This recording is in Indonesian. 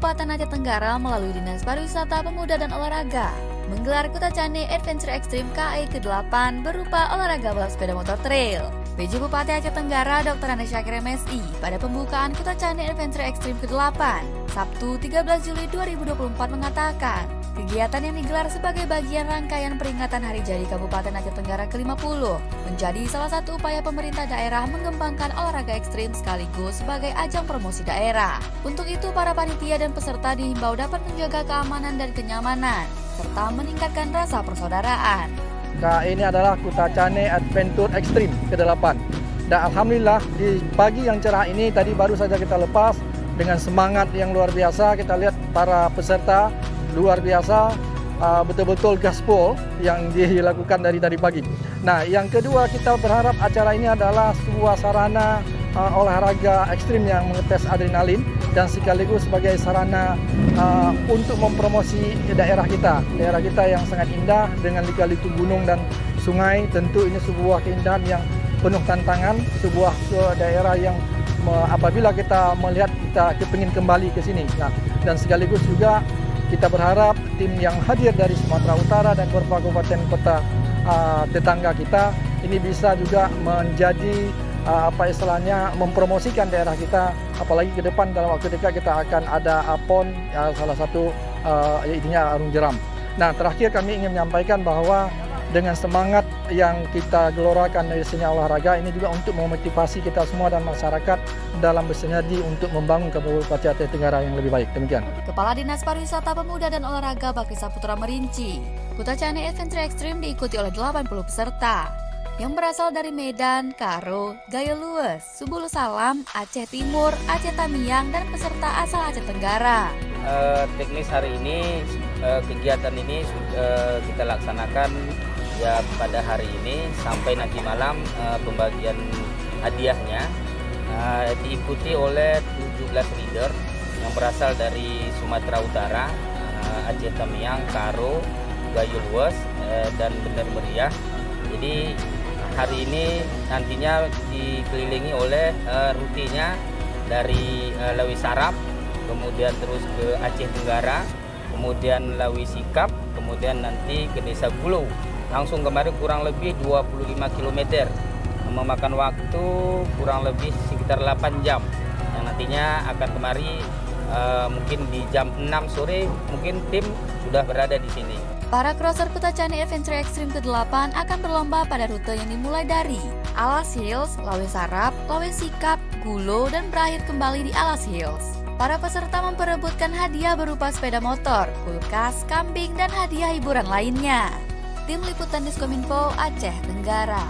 Kabupaten Aceh Tenggara melalui Dinas Pariwisata Pemuda dan Olahraga menggelar Kutacani Adventure Extreme KE ke-8 berupa olahraga balap sepeda motor trail. PJ Bupati Aceh Tenggara Dr. Andes Syakir MSI pada pembukaan Kutacani Adventure Extreme ke-8 Sabtu 13 Juli 2024 mengatakan, kegiatan yang digelar sebagai bagian rangkaian peringatan Hari Jadi Kabupaten Aceh Tenggara ke-50 menjadi salah satu upaya pemerintah daerah mengembangkan olahraga ekstrim sekaligus sebagai ajang promosi daerah. Untuk itu, para panitia dan peserta dihimbau dapat menjaga keamanan dan kenyamanan, serta meningkatkan rasa persaudaraan. Ini adalah Kutacani Adventure Extreme ke-8. Dan Alhamdulillah di pagi yang cerah ini tadi baru saja kita lepas dengan semangat yang luar biasa. Kita lihat para peserta luar biasa, betul-betul gaspol yang dilakukan dari tadi pagi. Nah, yang kedua kita berharap acara ini adalah sebuah sarana olahraga ekstrim yang mengetes adrenalin dan sekaligus sebagai sarana untuk mempromosi daerah kita yang sangat indah dengan lika-liku gunung dan sungai. Tentu ini sebuah keindahan yang penuh tantangan, sebuah daerah yang apabila kita melihat kita kepingin kembali ke sini. Nah, dan sekaligus juga kita berharap tim yang hadir dari Sumatera Utara dan beberapa kabupaten kota tetangga kita ini bisa juga menjadi mempromosikan daerah kita, apalagi ke depan dalam waktu dekat kita akan ada PON, salah satu ininya Arung Jeram. Nah, terakhir kami ingin menyampaikan bahwa dengan semangat yang kita gelorakan dari seni olahraga ini juga untuk memotivasi kita semua dan masyarakat dalam bersinergi untuk membangun Kabupaten Aceh Tenggara yang lebih baik. Demikian. Kepala Dinas Pariwisata Pemuda dan Olahraga Bakri Saputra merinci, Kutacani Adventure Extreme diikuti oleh 80 peserta yang berasal dari Medan, Karo, Gayo Lues, Subulu Salam, Aceh Timur, Aceh Tamiang, dan peserta asal Aceh Tenggara. Teknis hari ini, kegiatan ini kita laksanakan ya pada hari ini sampai nanti malam pembagian hadiahnya diikuti oleh 17 leader yang berasal dari Sumatera Utara, Aceh Tamiang, Karo, Gayo Lues, dan Bener Meriah. Jadi hari ini nantinya dikelilingi oleh rutenya dari Lawi Sarap, kemudian terus ke Aceh Tenggara, kemudian Lawi Sikap, kemudian nanti ke Desa Gulu. Langsung kemarin kurang lebih 25 km, memakan waktu kurang lebih sekitar 8 jam. Yang nantinya akan kemari mungkin di jam 6 sore mungkin tim sudah berada di sini. Para crosser Kutacani Adventure Extreme ke-8 akan berlomba pada rute yang dimulai dari Alas Hills, Lawe Sarap, Lawe Sikap, Gulo, dan berakhir kembali di Alas Hills. Para peserta memperebutkan hadiah berupa sepeda motor, kulkas, kambing, dan hadiah hiburan lainnya. Tim Liputan Diskominfo Aceh Tenggara.